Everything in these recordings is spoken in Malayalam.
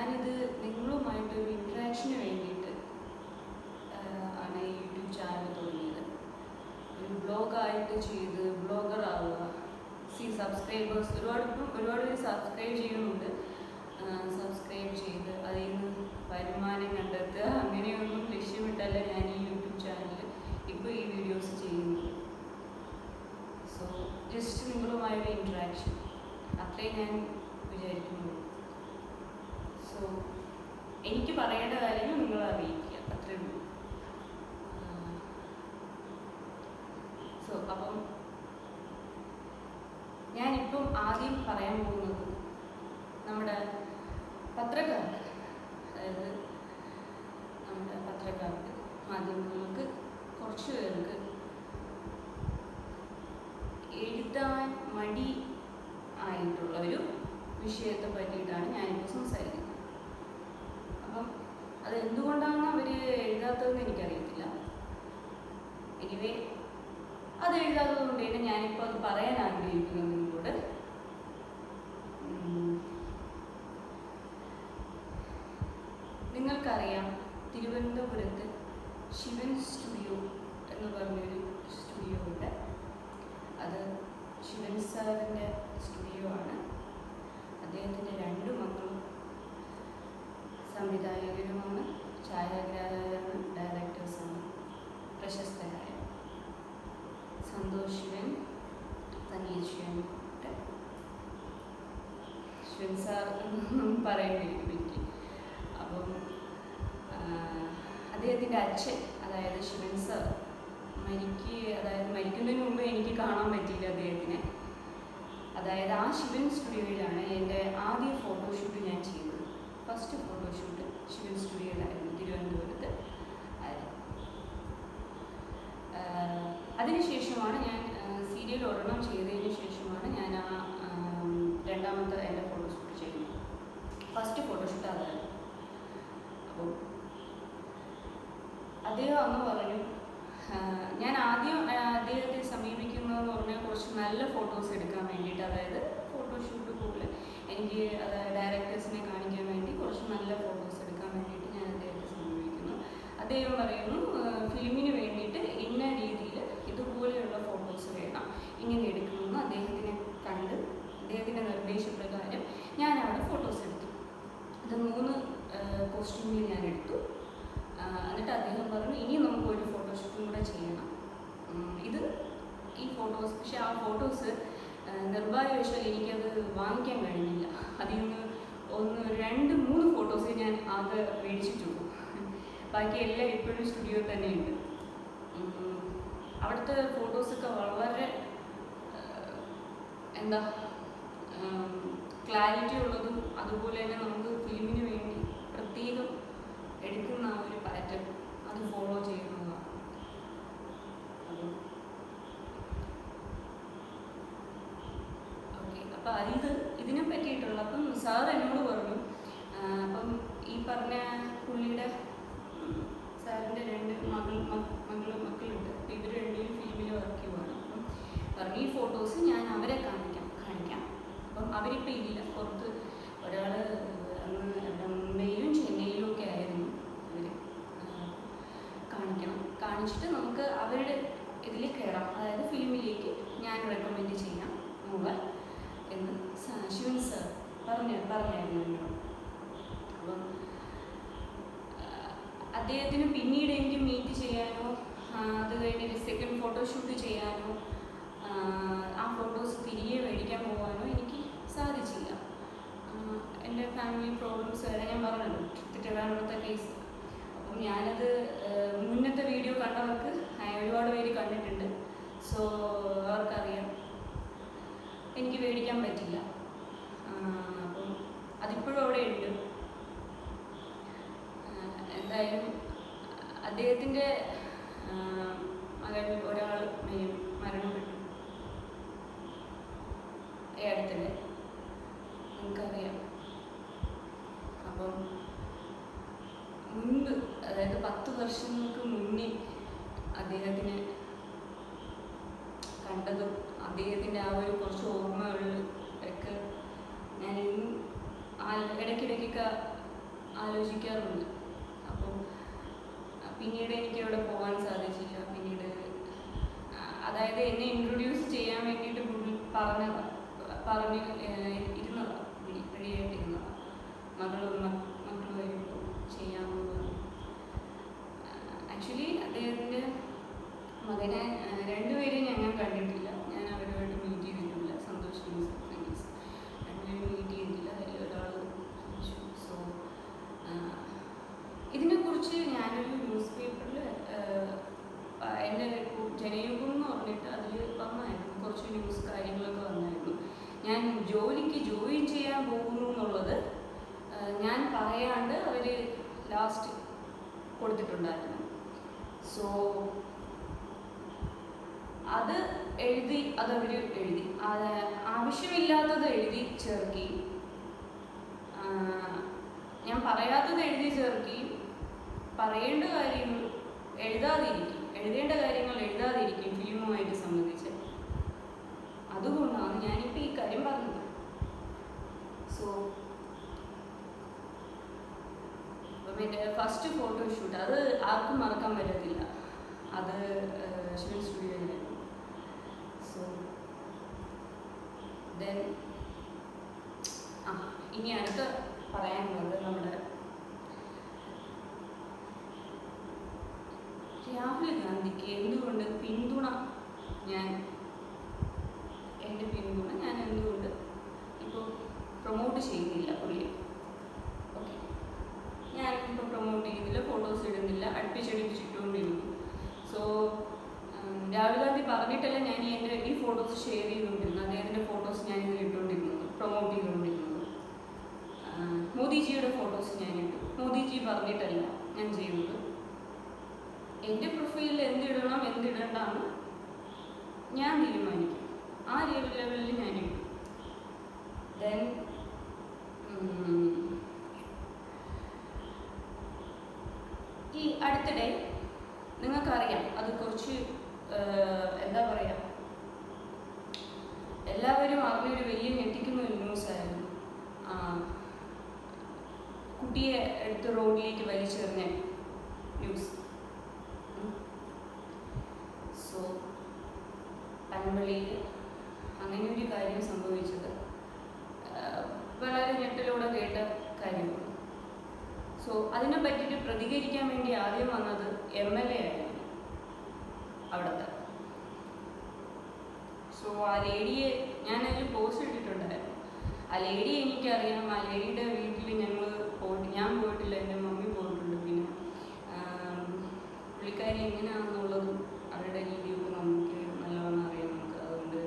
ഞാനിത് നിങ്ങളുമായിട്ടൊരു ഇൻട്രാക്ഷന് വേണ്ടിയിട്ട് ആണ് ഈ യൂട്യൂബ് ചാനൽ തുടങ്ങിയത്. ഒരു ബ്ലോഗായിട്ട് ചെയ്ത് ബ്ലോഗർ ആവുക. സബ്സ്ക്രൈബേഴ്സ് ഒരുപാട് പേര് സബ്സ്ക്രൈബ് ചെയ്യുന്നുണ്ട്. സബ്സ്ക്രൈബ് ചെയ്ത് അതിൽ നിന്ന് വരുമാനം കണ്ടെത്തുക, അങ്ങനെയൊന്നും ലക്ഷ്യമിട്ടല്ല ഞാൻ ഈ യൂട്യൂബ് ചാനലിൽ ഇപ്പോൾ ഈ വീഡിയോസ് ചെയ്യുന്നത്. സോ ജസ്റ്റ് നിങ്ങളുമായൊരു ഇൻട്രാക്ഷൻ, അത്രേ ഞാൻ വിചാരിക്കുന്നു. സോ എനിക്ക് പറയേണ്ട കാര്യങ്ങൾ നിങ്ങളെ അറിയിക്കുക, അത്രേ ഉള്ളൂ. സോ അപ്പം ഞാനിപ്പം ആദ്യം പറയാൻ പോകുന്നത് നമ്മുടെ പത്രക്കാർക്ക്, അതായത് നമ്മുടെ പത്രക്കാർക്ക്, മാധ്യമങ്ങൾക്ക്, കുറച്ച് പേർക്ക് എഴുതാൻ മടി ആയിട്ടുള്ള ഒരു വിഷയത്തെ പറ്റിയിട്ടാണ് ഞാനിപ്പോൾ സംസാരിക്കുന്നത്. അപ്പം അത് എന്തുകൊണ്ടാണ് അവർ എഴുതാത്തതെന്ന് എനിക്കറിയത്തില്ല. എനിവേ അത് എഴുതാത്തത് കൊണ്ട് തന്നെ ഞാനിപ്പോൾ അത് പറയാൻ ആഗ്രഹിക്കുന്നു നിങ്ങളോട്. നിങ്ങൾക്കറിയാം, തിരുവനന്തപുരത്ത് ശിവൻ സ്റ്റുഡിയോ എന്ന് പറഞ്ഞൊരു സ്റ്റുഡിയോ ഉണ്ട്. അത് ശിവൻ സാറിൻ്റെ സ്റ്റുഡിയോ ആണ്. അദ്ദേഹത്തിൻ്റെ 2 മക്കളും സംവിധായകരുമാണ്, ഛായാഗ്രാഹകരാണ്, ഡയറക്ടേഴ്സാണ്. പ്രശസ്തരായ സന്തോഷ് ശിവൻ, സംഗീത് ശിവൻ, ശിവൻ സാർ പറയേണ്ടി വരും എനിക്ക്. അപ്പം അദ്ദേഹത്തിൻ്റെ അച്ഛൻ, അതായത് ശിവൻ സാർ മരിക്കുന്നതിന് മുമ്പ് എനിക്ക് കാണാൻ പറ്റിയില്ല അദ്ദേഹത്തിനെ. അതായത് ആ ശിവൻ സ്റ്റുഡിയോയിലാണ് എൻ്റെ ആദ്യ ഫോട്ടോഷൂട്ട് ഞാൻ ചെയ്തത്. ഫസ്റ്റ് ഫോട്ടോഷൂട്ട് ശിവൻ സ്റ്റുഡിയോയിലായിരുന്നു, തിരുവനന്തപുരത്ത് ആയിരുന്നു. അതിനുശേഷമാണ് ഞാൻ സീരിയൽ ഒരെണ്ണം ചെയ്തതിന് ശേഷമാണ് ഞാൻ ആ രണ്ടാമത്തെ എൻ്റെ ഫോട്ടോഷൂട്ട് ചെയ്യുന്നത്. ഫസ്റ്റ് ഫോട്ടോഷൂട്ട് അതായിരുന്നു. അപ്പോൾ അദ്ദേഹം അന്ന് പറഞ്ഞു, ഞാൻ ആദ്യം അദ്ദേഹത്തെ സമീപിക്കുന്നതെന്ന് പറഞ്ഞാൽ കുറച്ച് നല്ല ഫോട്ടോസ് എടുക്കാൻ വേണ്ടിയിട്ട്, അതായത് ഫോട്ടോഷൂട്ട് പോലെ എനിക്ക് ഡയറക്ടേഴ്സിനെ കാണിക്കാൻ വേണ്ടി കുറച്ച് നല്ല ഫോട്ടോസ് എടുക്കാൻ വേണ്ടിയിട്ട് ഞാൻ അദ്ദേഹത്തെ സമീപിക്കുന്നു. അദ്ദേഹം പറയുന്നു, ഫിലിമിന് വേണ്ടിയിട്ട് ഇന്ന രീതിയിൽ ഇതുപോലെയുള്ള ഫോട്ടോസ് വേണം, ഇങ്ങനെ എടുക്കണമെന്ന് അദ്ദേഹത്തിനെ കണ്ട് അദ്ദേഹത്തിൻ്റെ നിർദ്ദേശപ്രകാരം ഞാൻ അവിടെ ഫോട്ടോസ് എടുത്തു. അത് 3 കോസ്റ്റ്യൂമിൽ ഞാൻ എടുത്തു. എന്നിട്ട് അദ്ദേഹം പറഞ്ഞു, ഇനി നമുക്കൊരു ഫോട്ടോഷൂട്ടും കൂടെ ചെയ്യണം. ഈ ഫോട്ടോസ്, പക്ഷെ ആ ഫോട്ടോസ് നിർഭാഗ്യവശാൽ എനിക്കത് വാങ്ങിക്കാൻ കഴിഞ്ഞില്ല. അതിൽ നിന്ന് 1, 2, 3 ഫോട്ടോസ് ഞാൻ ആകെ മേടിച്ചിട്ടുള്ളൂ. ബാക്കി എല്ലാം ഇപ്പോഴും സ്റ്റുഡിയോ തന്നെയുണ്ട്. അവിടുത്തെ ഫോട്ടോസൊക്കെ വളരെ ക്ലാരിറ്റി ഉള്ളതും, അതുപോലെ തന്നെ നമുക്ക് ഫിലിമിന് വേണ്ടി പ്രത്യേകം എടുക്കുന്ന ആ ഒരു പാറ്റേൺ അത് ഫോളോ ചെയ്യുന്നതാണ്. ഓക്കെ, അപ്പം ഇതിനെ പറ്റിയിട്ടുള്ള, അപ്പം സാർ എന്നോട് പറഞ്ഞു, അപ്പം ഈ പറഞ്ഞ പുള്ളിയുടെ സാറിൻ്റെ 2 മക്കളുണ്ട്. അപ്പം ഇവർ 2 ഫിലിമിൽ വർക്ക് ചെയ്യുവാണ്. അപ്പം പറഞ്ഞു, ഈ ഫോട്ടോസ് ഞാൻ അവരെ കാണിക്കാം. അപ്പം അവരിപ്പോൾ ഇല്ല, പുറത്ത്. ഒരാൾ മുംബൈയിലും ചെന്നൈയിലും ഒക്കെ ആയിരുന്നു. അവർ കാണിച്ചിട്ട് നമുക്ക് അവരുടെ ഇതിൽ കയറാം, അതായത് ഫിലിമിലേക്ക് ഞാൻ റെക്കമെൻഡ് ചെയ്യാം മോളെ എന്ന് ശിവൻ സാർ പറഞ്ഞായിരുന്നു എന്നോട്. അപ്പം അദ്ദേഹത്തിന് പിന്നീട് എനിക്ക് മീറ്റ് ചെയ്യാനോ അത് കഴിഞ്ഞ് സെക്കൻഡ് ഫോട്ടോഷൂട്ട് ചെയ്യാനോ ആ ഫോട്ടോസ് തിരികെ മേടിക്കാൻ പോകാനോ എനിക്ക് സാധിച്ചില്ല. എൻ്റെ ഫാമിലി പ്രോബ്ലംസ് വരെ ഞാൻ പറഞ്ഞല്ലോ, ട്രിവാൻഡ്രത്തെ കേസ്. അപ്പം ഞാനത് മുന്നത്തെ വീഡിയോ കണ്ടവർക്ക് ഒരുപാട് പേര് കണ്ടിട്ടുണ്ട്. സോ അവർക്കറിയാം എനിക്ക് മേടിക്കാൻ പറ്റില്ല. അപ്പം അതിപ്പോഴും അവിടെ ഉണ്ട്. എന്തായാലും അദ്ദേഹത്തിൻ്റെ മകൻ ഒരാൾ മരണപ്പെട്ടു ഈ അടുത്തിടെ, നിങ്ങൾക്കറിയാം. അപ്പം മുൻപ്, അതായത് 10 വർഷങ്ങൾക്ക് മുന്നേ അദ്ദേഹത്തിനെ കണ്ടതും അദ്ദേഹത്തിൻ്റെ ആ ഒരു കുറച്ച് ഓർമ്മകളിൽ ഒക്കെ ഞാൻ ഇടയ്ക്കിടയ്ക്കൊക്കെ ആലോചിക്കാറുണ്ട്. അപ്പോൾ പിന്നീട് എനിക്ക് അവിടെ പോകാൻ സാധിച്ചില്ല. പിന്നീട് അതായത് എന്നെ ഇൻട്രൊഡ്യൂസ് ചെയ്യാൻ വേണ്ടിയിട്ട് പറഞ്ഞ് ഇരുന്നതാണ്, റെഡിയായിട്ടിരുന്നതാണ്. മക്കൾ വരുമ്പോൾ ചെയ്യാമെന്ന് പറഞ്ഞു. ആക്ച്വലി അദ്ദേഹത്തിൻ്റെ മകനെ രണ്ടുപേരെയും ഞാൻ കണ്ടിട്ടില്ല. ഞാൻ അവരുമായിട്ട് മീറ്റ് ചെയ്തിട്ടില്ല. സന്തോഷ് ഫ്രണ്ട്സ് രണ്ടുപേരും മീറ്റ് ചെയ്തിട്ടില്ല. അതിൽ ഒരാൾ. സോ ഇതിനെക്കുറിച്ച് ഞാനൊരു ന്യൂസ് പേപ്പറിൽ എൻ്റെ ജനയുഗം എന്ന് പറഞ്ഞിട്ട് അതിൽ വന്നായിരുന്നു, കുറച്ച് ന്യൂസ് കാര്യങ്ങളൊക്കെ വന്നായിരുന്നു. ഞാൻ ജോലിക്ക് ജോയിൻ ചെയ്യാൻ പോകുന്നു എന്നുള്ളത് ഞാൻ പറയാണ്ട് അവർ ലാസ്റ്റ് കൊടുത്തിട്ടുണ്ടായിരുന്നു. സോ അത് അതവർ എഴുതി, ആവശ്യമില്ലാത്തത് എഴുതി ചേർക്കി, ഞാൻ പറയാത്തത് എഴുതി ചേർക്കി, പറയേണ്ട കാര്യങ്ങൾ എഴുതേണ്ട കാര്യങ്ങൾ എഴുതാതിരിക്കും ഫിലിമുമായിട്ട് സംബന്ധിച്ച്. അതുകൊണ്ടാണ് ഞാനിപ്പോൾ ഈ കാര്യം പറഞ്ഞത്. സോ അപ്പം എൻ്റെ ഫസ്റ്റ് ഫോട്ടോഷൂട്ട് അത് ആർക്കും മറക്കാൻ പറ്റത്തില്ല. അത് ശിവൻ സ്റ്റുഡിയോയിലായിരുന്നു. സോ ദെൻ ഇനി അടുത്ത് പറയാനുള്ളത് നമ്മുടെ രാഹുൽ ഗാന്ധിക്ക് എന്തുകൊണ്ട് എൻ്റെ പിന്തുണ ഞാൻ എന്തുകൊണ്ട് ഇപ്പോൾ പ്രൊമോട്ട് ചെയ്യുന്നില്ല പുള്ളിയെ. ഓക്കെ, ഞാനിപ്പോൾ പ്രൊമോട്ട് ചെയ്യുന്നില്ല, ഫോട്ടോസ് ഇടുന്നില്ല, അടുപ്പിച്ചിട്ടുകൊണ്ടിരിക്കും. സോ രാഹുൽ ഗാന്ധി പറഞ്ഞിട്ടല്ല ഞാൻ ഈ ഫോട്ടോസ് ഷെയർ ചെയ്തുകൊണ്ടിരുന്നത്, അദ്ദേഹത്തിൻ്റെ ഫോട്ടോസ് ഞാൻ ഇതിൽ ഇട്ടുകൊണ്ടിരുന്നത്, പ്രൊമോട്ട് ചെയ്തുകൊണ്ടിരുന്നത്. മോദിജിയുടെ ഫോട്ടോസ് ഞാനിട്ടു, മോദിജി പറഞ്ഞിട്ടല്ല ഞാൻ ചെയ്യുന്നത്. എൻ്റെ പ്രൊഫൈലിൽ എന്തിടണ്ടാന്ന് ഞാൻ തീരുമാനിക്കും. ആ ലെവലിൽ ഞാനിട്ടു. ദെൻ ഈ അടുത്തിടെ നിങ്ങൾക്കറിയാം, അത് കുറച്ച് എന്താ പറയുക, എല്ലാവരും അറിഞ്ഞൊരു വലിയ ഞെട്ടിക്കുന്ന ഒരു ന്യൂസായിരുന്നു. കുട്ടിയെ എടുത്ത് റോഡിലേക്ക് വലിച്ചെറിഞ്ഞ ന്യൂസ്. സോ പനമ്പള്ളിയിൽ അങ്ങനെ ഒരു കാര്യം സംഭവിച്ചത് വളരെ ഞെട്ടലോടെ കേട്ട കാര്യമാണ്. സോ അതിനെ പറ്റിയിട്ട് പ്രതികരിക്കാൻ വേണ്ടി ആദ്യം വന്നത് MLA ആയിരുന്നു അവിടുത്തെ. സോ ആ ലേഡിയെ ഞാനതിൽ പോസ്റ്റ് ഇട്ടിട്ടുണ്ടായിരുന്നു. ആ ലേഡിയെ എനിക്കറിയാം. ആ ലേഡിയുടെ വീട്ടിൽ ഞാൻ പോയിട്ടില്ല, എൻ്റെ മമ്മി പോയിട്ടുണ്ട്. പിന്നെ പുള്ളിക്കാരി എങ്ങനെയാണെന്നുള്ളതും അവരുടെ രീതിയൊക്കെ നമുക്ക് നല്ലവണ്ണം അറിയാം നമുക്ക്.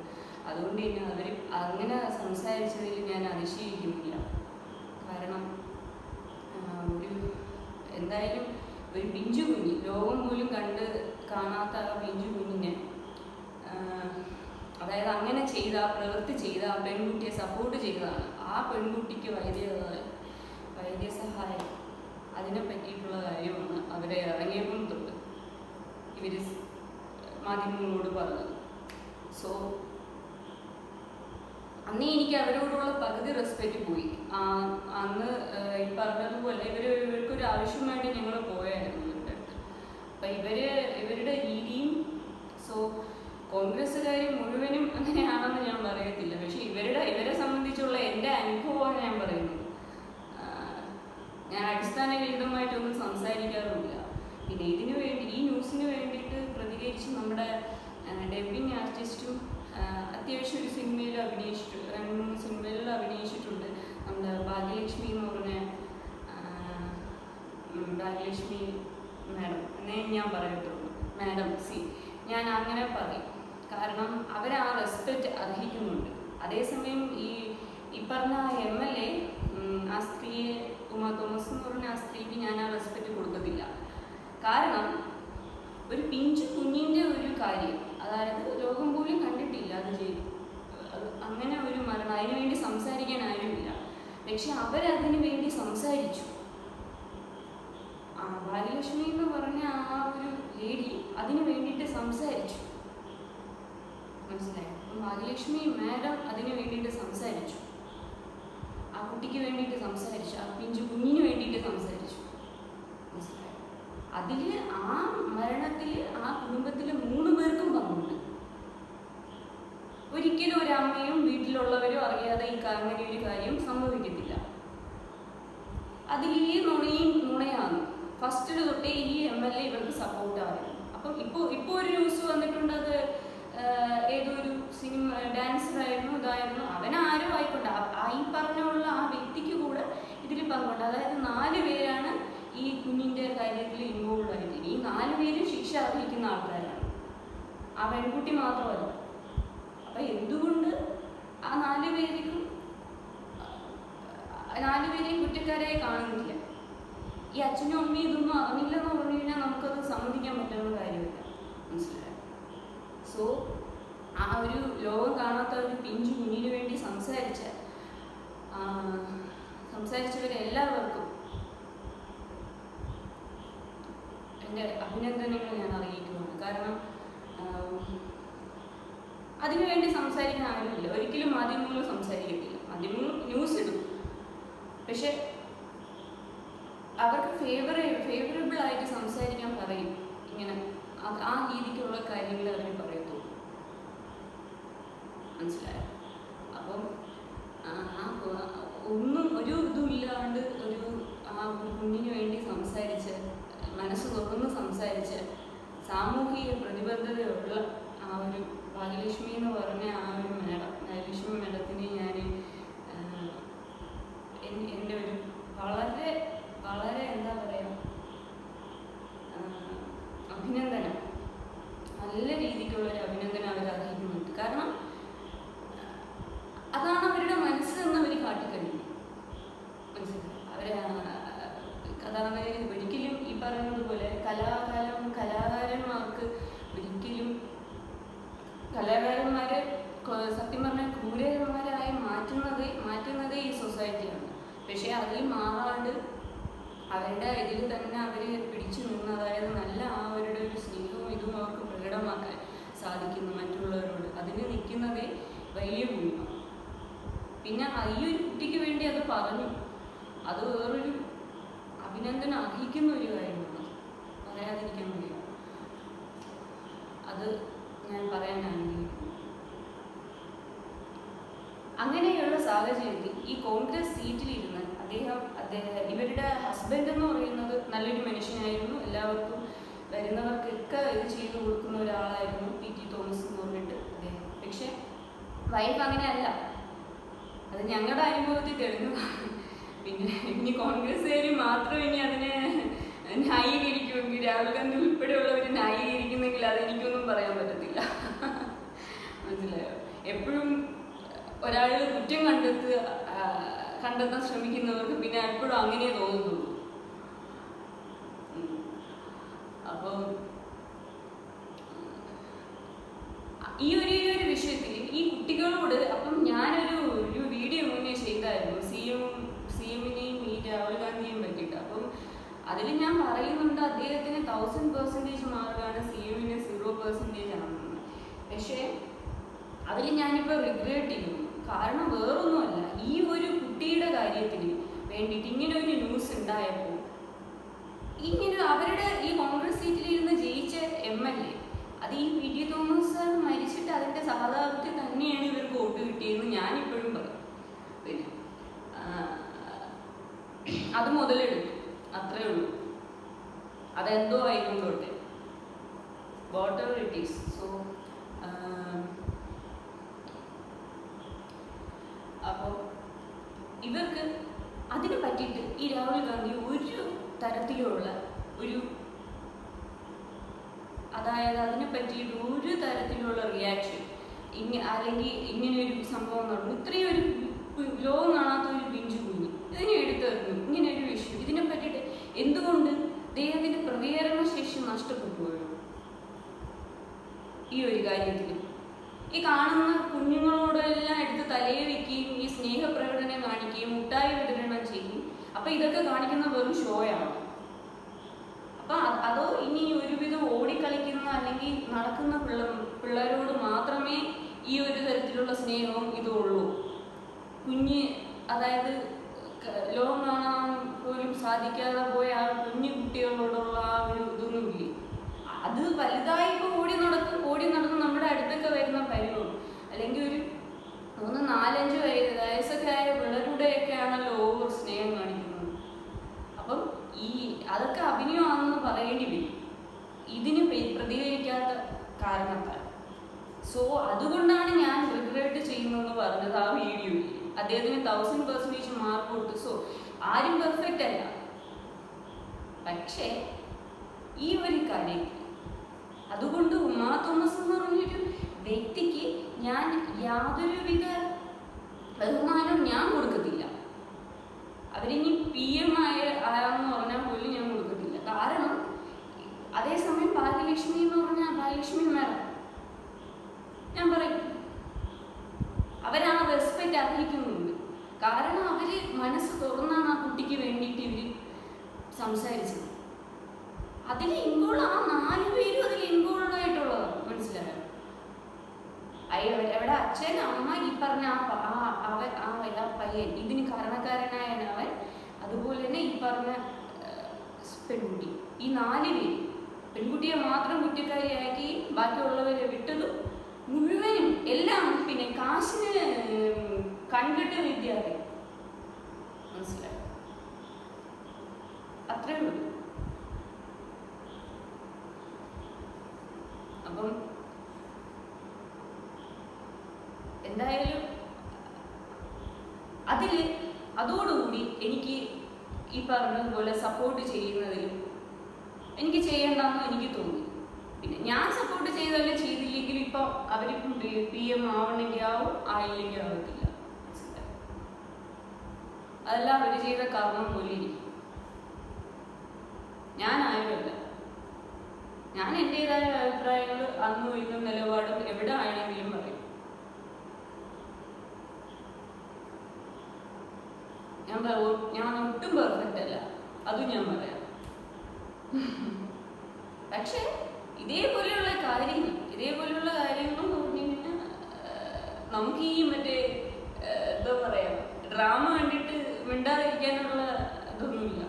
അതുകൊണ്ട് തന്നെ അവർ അങ്ങനെ സംസാരിച്ചതിൽ ഞാൻ അതിശയിക്കുന്നില്ല. കാരണം എന്തായാലും ഒരു പിഞ്ചു കുഞ്ഞ്, ലോകം പോലും കാണാത്ത ആ പിഞ്ചു കുഞ്ഞിനെ, അതായത് അങ്ങനെ പ്രവൃത്തി ചെയ്ത ആ പെൺകുട്ടിയെ സപ്പോർട്ട് ചെയ്തതാണ്. ആ പെൺകുട്ടിക്ക് വൈദ്യസഹായം അതിനെ പറ്റിയിട്ടുള്ള കാര്യമാണ് അവരെ ഇറങ്ങിയപ്പോൾ തൊട്ട് ഇവർ മാധ്യമങ്ങളോട് പറഞ്ഞത്. സോ അന്ന് എനിക്ക് അവരോടുള്ള പകുതി റെസ്പെക്റ്റ് പോയി. അന്ന് ഈ പറഞ്ഞതുപോലെ ഇവർക്കൊരു ആവശ്യമായിട്ട് ഞങ്ങൾ പോയായിരുന്നു ഇവരുടെ അടുത്ത്. അപ്പം ഇവരുടെ രീതിയും, സോ കോൺഗ്രസ്സുകാർ മുഴുവനും അങ്ങനെയാണെന്ന് ഞാൻ പറയത്തില്ല. പക്ഷെ ഇവരെ സംബന്ധിച്ചുള്ള എൻ്റെ അനുഭവമാണ് ഞാൻ പറയുന്നത്. ഞാൻ അടിസ്ഥാനരഹിതമായിട്ടൊന്നും സംസാരിക്കാറുമില്ല. പിന്നെ ഈ ന്യൂസിന് വേണ്ടിയിട്ട് പ്രതികരിച്ച് നമ്മുടെ ഡബ്ബിങ് ആർട്ടിസ്റ്റും അത്യാവശ്യം ഒരു സിനിമയിൽ അഭിനയിച്ചിട്ടുണ്ട്, 2-3 സിനിമകളിൽ അഭിനയിച്ചിട്ടുണ്ട്. നമ്മുടെ ഭാഗ്യലക്ഷ്മി എന്ന് പറഞ്ഞ ഭാഗ്യലക്ഷ്മി മാഡം എന്നേ ഞാൻ പറയത്തുള്ളൂ. മാഡം ഞാൻ അങ്ങനെ പറയും. കാരണം അവരാ റെസ്പെക്റ്റ് അർഹിക്കുന്നുണ്ട്. അതേസമയം ഈ പറഞ്ഞ MLA ആ സ്ത്രീയെ, ഉമാ തോമസ് എന്ന് പറഞ്ഞ ആ സ്ത്രീക്ക് ഞാൻ ആ റെസ്പെക്റ്റ് കൊടുക്കത്തില്ല. കാരണം ഒരു പിഞ്ചു കുഞ്ഞിൻ്റെ ഒരു കാര്യം, അതായത് ലോകം പോലും കണ്ടിട്ടില്ല അത് അങ്ങനെ ഒരു മരണം, അതിനുവേണ്ടി സംസാരിക്കാൻ ആരുമില്ല. പക്ഷെ അവരതിനു വേണ്ടി സംസാരിച്ചു. ഭാഗ്യലക്ഷ്മി എന്ന് പറഞ്ഞ ആ ഒരു ലേഡി അതിനു വേണ്ടിയിട്ട് സംസാരിച്ചു. മനസ്സിലായോ? ഭാഗ്യലക്ഷ്മി മാഡം അതിനു വേണ്ടിയിട്ട് സംസാരിച്ചു. ആ കുട്ടി കുട്ടിക്ക് വേണ്ടിയിട്ട് സംസാരിച്ചു, ആ പിഞ്ചു കുഞ്ഞിന് വേണ്ടിയിട്ട് സംസാരിച്ചു. മനസ്സിലായോ? അതിൽ ആ മരണത്തിൽ ആ കുടുംബത്തിൽ 3 പേർക്കും പങ്കുണ്ട്. ഒരിക്കലും ഒരു അമ്മയും വീട്ടിലുള്ളവരും അറിയാതെ അങ്ങനെ ഒരു കാര്യം സംഭവിക്കത്തില്ല. അതിൽ ഈ നുണയാണ്. ഫസ്റ്റിൽ തൊട്ടേ ഈ MLA ഇവർക്ക് സപ്പോർട്ടായിരുന്നു. അപ്പം ഇപ്പോൾ ഒരു ന്യൂസ് വന്നിട്ടുണ്ട്, അത് ഏതൊരു സിനിമ ഡാൻസറായിരുന്നു, ഇതായിരുന്നു, അവനാരും ആയിക്കോട്ടെ, ഈ പറഞ്ഞുള്ള ആ വ്യക്തിക്ക് കൂടെ ഇതിൽ പങ്കുണ്ട്. അതായത് 4 പേരാണ് ഈ കുഞ്ഞിൻ്റെ കാര്യത്തിൽ ഇൻവോൾവ് ആയിരിക്കും. ഈ 4 പേരും ശിക്ഷ അർഹിക്കുന്ന ആൾക്കാരാണ്, ആ പെൺകുട്ടി മാത്രമല്ല. അപ്പം എന്തുകൊണ്ട് ആ 4 പേരെയും കുറ്റക്കാരായി കാണുന്നില്ല? ഈ അച്ഛനും അമ്മയും ഇതൊന്നും അറിഞ്ഞില്ലെന്ന് പറഞ്ഞു കഴിഞ്ഞാൽ നമുക്കത് സമ്മതിക്കാൻ പറ്റുന്ന കാര്യമില്ല. മനസ്സിലായോ? സോ ആ ഒരു ലോകം കാണാത്ത ഒരു പിഞ്ചു കുഞ്ഞിന് വേണ്ടി സംസാരിച്ചവരെല്ലാവർക്കും എൻ്റെ അഭിനന്ദനങ്ങൾ ഞാൻ അറിയിക്കുകയാണ്. കാരണം അതിനുവേണ്ടി സംസാരിക്കാൻ ആരുമില്ല. ഒരിക്കലും മാധ്യമങ്ങൾ സംസാരിക്കത്തില്ല. മാധ്യമങ്ങൾ ന്യൂസ് ഇടും, പക്ഷെ അവർക്ക് ഫേവറബിൾ ആയിട്ട് സംസാരിക്കാൻ പറയും. ഇങ്ങനെ ആ രീതിക്കുള്ള കാര്യങ്ങൾ അവർ പറയത്തുള്ളൂ. മനസ്സിലായോ? അപ്പം ഒന്നും ഒരു ഇതുമില്ലാണ്ട് ആ കുഞ്ഞിന് വേണ്ടി സംസാരിച്ച്, മനസ്സ് തുറന്ന് സംസാരിച്ച്, സാമൂഹിക പ്രതിബദ്ധതയുള്ള ആ ഒരു ഭാഗ്യലക്ഷ്മി എന്ന് പറഞ്ഞ ആ ഒരു മേഡം, ഭാഗ്യലക്ഷ്മി മേഡത്തിന് ഞാൻ എൻ്റെ ഒരു വളരെ വളരെ എന്താ പറയുക, അഭിനന്ദനം, നല്ല രീതിക്കുള്ളൊരു അഭിനന്ദനം അവർ അറിയിക്കുന്നുണ്ട്. കാരണം അതാണ് അവരുടെ മനസ്സ് എന്ന് അവർ കാട്ടിക്കഴിഞ്ഞു. മനസ്സിലായി? അതാണ് ഒരിക്കലും ഈ പറയുന്നത് പോലെ കലാകാരന്മാർക്ക് ഒരിക്കലും കലാകാരന്മാരെ സത്യം പറഞ്ഞാൽ ക്രൂരന്മാരായി മാറ്റുന്നതേ ഈ സൊസൈറ്റിയാണ്. പക്ഷെ അതിൽ മാറാണ്ട് അവരുടെ ഇതിൽ തന്നെ അവർ പിടിച്ചു നിന്ന്, അതായത് നല്ല അവരുടെ ഒരു സ്നേഹവും ഇതും അവർക്ക് പ്രകടമാക്കാൻ സാധിക്കുന്നു മറ്റുള്ളവരോട്. അതിന് നിൽക്കുന്നതേ വലിയ പുണ്യമാണ്. പിന്നെ ഈ ഒരു കുട്ടിക്ക് വേണ്ടി അത് പറഞ്ഞു, അത് വേറൊരു അഭിനന്ദനം അർഹിക്കുന്ന ഒരു കാര്യമാണ്, പറയാതിരിക്കാൻ വയ്യ. അത് ഞാൻ പറയാൻ ആഗ്രഹിക്കുന്നു. അങ്ങനെയുള്ള സാഹചര്യത്തിൽ ഈ കോൺഗ്രസ് സീറ്റിലിരുന്ന് ഇവരുടെ ഹസ്ബൻഡ് എന്ന് പറയുന്നത് നല്ലൊരു മനുഷ്യനായിരുന്നു. എല്ലാവർക്കും വരുന്നവർക്കൊക്കെ ഇത് ചെയ്തു കൊടുക്കുന്ന ഒരാളായിരുന്നു PT തോമസ് എന്ന് പറഞ്ഞിട്ട് അദ്ദേഹം. പക്ഷെ വൈഫ് അങ്ങനെയല്ല, അത് ഞങ്ങളുടെ അനുഭവത്തിൽ തെളിഞ്ഞതാണ്. പിന്നെ ഇനി കോൺഗ്രസ്സുകാർ മാത്രം ഇനി അതിനെ ന്യായീകരിക്കുമെങ്കിൽ, രാഹുൽ ഗാന്ധി ഉൾപ്പെടെയുള്ളവർ ന്യായീകരിക്കുന്നെങ്കിൽ അതെനിക്കൊന്നും പറയാൻ പറ്റത്തില്ല. മനസ്സിലായോ? എപ്പോഴും ഒരാളുടെ കുറ്റം കണ്ടെത്താൻ ശ്രമിക്കുന്നവർക്ക് പിന്നെ എപ്പോഴും അങ്ങനെ തോന്നുന്നുള്ളൂ. അപ്പം ഈ ഒരു വിഷയത്തിൽ ഈ കുട്ടികളോട് അപ്പം ഞാനൊരു വീഡിയോ മുന്നേ ചെയ്തായിരുന്നു CM-നെയും ഈ രാഹുൽ ഗാന്ധിയെയും പറ്റിയിട്ട്. അപ്പം അതിൽ ഞാൻ പറയുന്നുണ്ട് അദ്ദേഹത്തിന് 1000% മാർക്കാണ്, CM-ന് 0% ആണെന്ന്. പക്ഷേ അതിൽ ഞാനിപ്പോൾ റിഗ്രറ്റ് ചെയ്യുന്നു. കാരണം വേറൊന്നുമല്ല, ഈ ഒരു കുട്ടിയുടെ കാര്യത്തിന് വേണ്ടിയിട്ട് ഇങ്ങനെ ഒരു ന്യൂസ് ഉണ്ടായപ്പോൾ ഇങ്ങനെ അവരുടെ ഈ കോൺഗ്രസ് സീറ്റിലിരുന്ന് ജയിച്ച MLA, അത് ഈ PT തോമസ് സാർ മരിച്ചിട്ട് അതിൻ്റെ സഹതാപത്തിൽ തന്നെയാണ് ഇവർക്ക് വോട്ട് കിട്ടിയതെന്ന് ഞാനിപ്പോഴും പറയും. പിന്നെ അത് മുതലെടുത്തു, അത്രേ ഉള്ളൂ. അതെന്തോ ആയിക്കൊണ്ടോട്ടെ, വാട്ടർ ഇറ്റ് ഈസ്. സോ അപ്പോൾ ഇവർക്ക് അതിനെ പറ്റിയിട്ട് ഈ രാഹുൽ ഗാന്ധി ഒരു തരത്തിലുള്ള അതായത് അതിനെ പറ്റിയിട്ട് ഒരു തരത്തിലുള്ള റിയാക്ഷൻ അല്ലെങ്കിൽ ഇങ്ങനെയൊരു സംഭവം നടന്നു, ഇത്രയും ഒരു ലോകം കാണാത്ത ഒരു പിഞ്ചു കുഞ്ഞ് ഇതിനെ എടുത്തെറിഞ്ഞു, ഇങ്ങനെ ഒരു വിഷയം ഇതിനെ പറ്റിയിട്ട് എന്തുകൊണ്ട് അദ്ദേഹത്തിൻ്റെ പ്രതികരണ ശേഷി നഷ്ടപ്പെട്ടു പോയോ ഈ ഒരു കാര്യത്തിൽ? ഈ കാണുന്ന കുഞ്ഞുങ്ങളോടെല്ലാം എടുത്ത് തലയെ വയ്ക്കുകയും ഈ സ്നേഹപ്രകടനം കാണിക്കുകയും മുട്ടായി വിതരണം ചെയ്യും. അപ്പം ഇതൊക്കെ കാണിക്കുന്ന വെറും ഷോയാണ്. അപ്പം അതോ ഇനി ഒരുവിധം ഓടിക്കളിക്കുന്ന അല്ലെങ്കിൽ നടക്കുന്ന പിള്ളേരോട് മാത്രമേ ഈ ഒരു തരത്തിലുള്ള സ്നേഹവും ഇതും ഉള്ളൂ? അതായത് ലോകം കാണാൻ പോലും സാധിക്കാതെ പോയ ആ കുഞ്ഞു കുട്ടികളോടുള്ള ആ ഒരു ഇതൊന്നുമില്ലേ, അത് വലുതായി ഇപ്പോൾ ഓടി നടന്ന് നമ്മുടെ അടുത്തൊക്കെ വരുന്ന പരിവും. അല്ലെങ്കിൽ ഒരു 3-4-5 വയസ്സൊക്കെ ആയ പിള്ളേരുടെയൊക്കെയാണല്ലോ ഓവർ സ്നേഹം കാണിക്കുന്നത്. അപ്പം അതൊക്കെ അഭിനയമാണെന്ന് പറയേണ്ടി വരും ഇതിന് പ്രതികരിക്കാത്ത കാരണത്താൽ. സോ അതുകൊണ്ടാണ് ഞാൻ റിഗ്രറ്റ് ചെയ്യുന്നതെന്ന് പറഞ്ഞത് ആ വീഡിയോയിൽ. അദ്ദേഹത്തിന് 1000% മാർക്ക് കൊടുത്തു. സോ ആരും പെർഫെക്റ്റ് അല്ല. പക്ഷേ ഈ ഒരു കാര്യത്തിൽ അതുകൊണ്ട് ഉമാ തോമസ് എന്ന് പറഞ്ഞൊരു വ്യക്തിക്ക് ഞാൻ യാതൊരുവിധ ബഹുമാനവും ഞാൻ കൊടുക്കത്തില്ല. അവരിനി PM ആയെന്ന് പറഞ്ഞാൽ പോലും ഞാൻ കൊടുക്കത്തില്ല. കാരണം അതേസമയം ഭാഗ്യലക്ഷ്മി എന്ന് പറഞ്ഞാൽ ഭാഗ്യലക്ഷ്മി മാഡം ഞാൻ പറയും അവരാ റെസ്പെക്റ്റ് അർഹിക്കുന്നുണ്ട്. കാരണം അവര് മനസ്സ് തുറന്നാണ് ആ കുട്ടിക്ക് വേണ്ടിയിട്ട് ഇവര് സംസാരിച്ചത്. അതിൽ ഇൻവോൾവ് ആ 4 പേരും അതിൽ ഇൻവോൾവ് ആയിട്ടുള്ളതാണ്. മനസ്സിലായോ? എവിടെ അച്ഛൻ അമ്മ ഈ പറഞ്ഞ ആ പയ്യൻ ഇതിന് കാരണക്കാരനായ അവൻ, അതുപോലെ തന്നെ ഈ പറഞ്ഞ പെൺകുട്ടി, ഈ 4 പേര് പെൺകുട്ടിയെ മാത്രം കുറ്റക്കാരിയാക്കി ബാക്കിയുള്ളവരെ വിട്ടതും മുഴുവനും എല്ലാം പിന്നെ കാശിന് കണ്ടിട്ട് വിദ്യാർത്ഥി. മനസ്സിലായോ? അത്രേ ഉള്ളൂ. അപ്പം എന്തായാലും അതോടുകൂടി എനിക്ക് ഈ പറഞ്ഞതുപോലെ സപ്പോർട്ട് ചെയ്യുന്നതിലും എനിക്ക് ചെയ്യണ്ടെന്ന് എനിക്ക് തോന്നി. പിന്നെ ഞാൻ സപ്പോർട്ട് ചെയ്താലും ചെയ്തില്ലെങ്കിലും ഇപ്പം അവരിപ്പം PM ആവണമെങ്കിൽ ആവും, ആയില്ലെങ്കിൽ ആവത്തില്ല. അതെല്ലാം അവർ ചെയ്ത കർമ്മം പോലെ ഇരിക്കും. ഞാനായതല്ല, ഞാൻ എൻ്റെതായ അഭിപ്രായങ്ങൾ അന്നും ഇന്നും നിലപാടും എവിടെ ആണെങ്കിലും പറയും. ഞാൻ ഒട്ടും പെർഫെക്റ്റ് അല്ല, അതും ഞാൻ പറയാം. പക്ഷെ ഇതേപോലെയുള്ള കാര്യങ്ങൾ എന്ന് പറഞ്ഞു കഴിഞ്ഞാൽ നമുക്ക് ഈ മറ്റേ എന്താ പറയാ ഡ്രാമ കണ്ടിട്ട് മിണ്ടാതിരിക്കാനുള്ള ഇതൊന്നുമില്ല.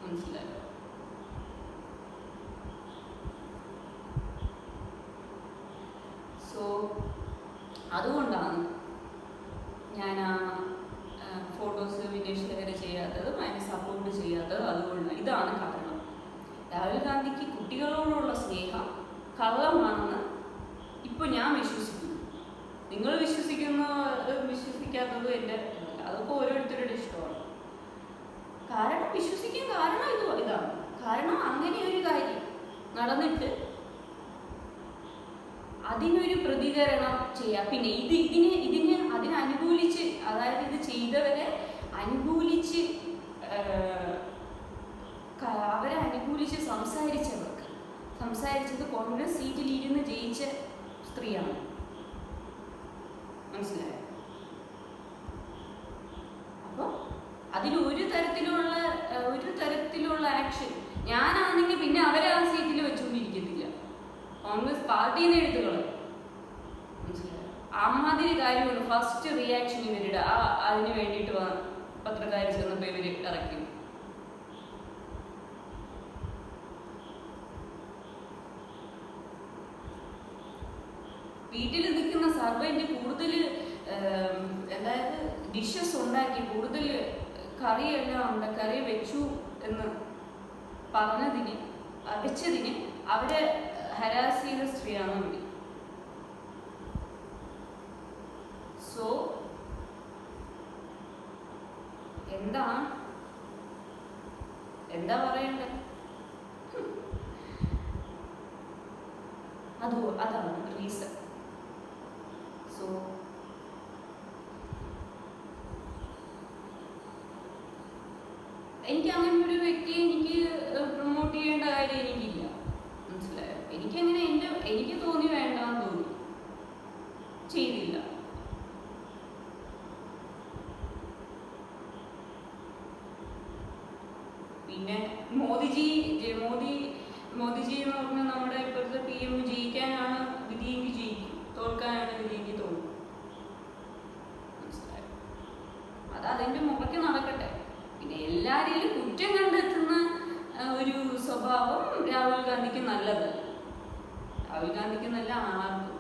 മനസ്സിലായോ? സോ അതുകൊണ്ടാണ് ഞാൻ ആ ഫോട്ടോസ് പിന്നെ ഷെയർ ചെയ്യാത്തതും അതിനെ സപ്പോർട്ട് ചെയ്യാത്തതും. അതുകൊണ്ടാണ്, ഇതാണ് കാരണം. രാഹുൽ ഗാന്ധിക്ക് കുട്ടികളോടുള്ള സ്നേഹം കള്ളമാണെന്ന് ഇപ്പോൾ ഞാൻ വിശ്വസിക്കുന്നു. നിങ്ങൾ വിശ്വസിക്കാത്തത് എൻ്റെ അതൊക്കെ ഓരോരുത്തരുടെ ഇഷ്ടമാണ്. കാരണം വിശ്വസിക്കാൻ കാരണം ഇതാണ്. കാരണം അങ്ങനെ ഒരു കാര്യം നടന്നിട്ട് അതിനൊരു പ്രതികരണം ചെയ്യാം. പിന്നെ അതിനനുകൂലിച്ച്, അതായത് ഇത് ചെയ്തവരെ അനുകൂലിച്ച് അവരെ അനുകൂലിച്ച് സംസാരിച്ചത് കോൺഗ്രസ് സീറ്റിൽ ഇരുന്ന് ജയിച്ച സ്ത്രീയാണ്. മനസ്സിലായോ? അപ്പോൾ അതിൽ ഒരു തരത്തിലുള്ള ആക്ഷൻ ഞാനാണെങ്കിൽ പിന്നെ അവരെ ആ സീറ്റിൽ വെച്ചുകൊണ്ടിരിക്കത്തില്ല. കോൺഗ്രസ് പാർട്ടിയിൽ നിന്ന് എടുത്തുകളെ. മനസ്സിലായോ? അമ്മാതിരി കാര്യമാണ് ഫസ്റ്റ് റിയാക്ഷൻ ഇവരുടെ അതിന് വേണ്ടിയിട്ട് പത്രക്കാർ ചെന്നപ്പോൾ ഇവർ ഇറക്കി. വീട്ടിൽ നിൽക്കുന്ന സർവന്റ് കൂടുതൽ അതായത് ഡിഷസ് ഉണ്ടാക്കി കൂടുതൽ കറി വെച്ചു എന്ന് വെച്ചതിന് അവരെ ഹരാസ് ചെയ്ത സ്ത്രീയാണ് ഇവിടെ. സോ എന്താ പറയണ്ടേ? അതാണ് റീസൺ. സോ എനിക്ക് അങ്ങനെ ഒരു വ്യക്തിയെ എനിക്ക് പ്രൊമോട്ട് ചെയ്യേണ്ട കാര്യം എനിക്കില്ല. മനസ്സിലായോ? എനിക്കങ്ങനെ എനിക്ക് തോന്നി വേണ്ടാന്ന് തോന്നി, ചെയ്തില്ല. പിന്നെ മോദിജി എന്ന് പറഞ്ഞാൽ നമ്മുടെ ഇപ്പോഴത്തെ PM ജയിക്കാനാണ് വിധിയെങ്കിൽ ജയിക്കും, തോൽക്കാനാണ് വിധിയെങ്കിൽ തോന്നും. മനസ്സിലായോ? അത് അതിൻ്റെ മുറയ്ക്ക് നടക്കട്ടെ. പിന്നെ എല്ലാവരിലും കുറ്റം കണ്ടെത്തുന്ന ഒരു സ്വഭാവം രാഹുൽ ഗാന്ധിക്ക് നല്ലതല്ല. രാഹുൽ ഗാന്ധിക്ക് നല്ല ആർക്കും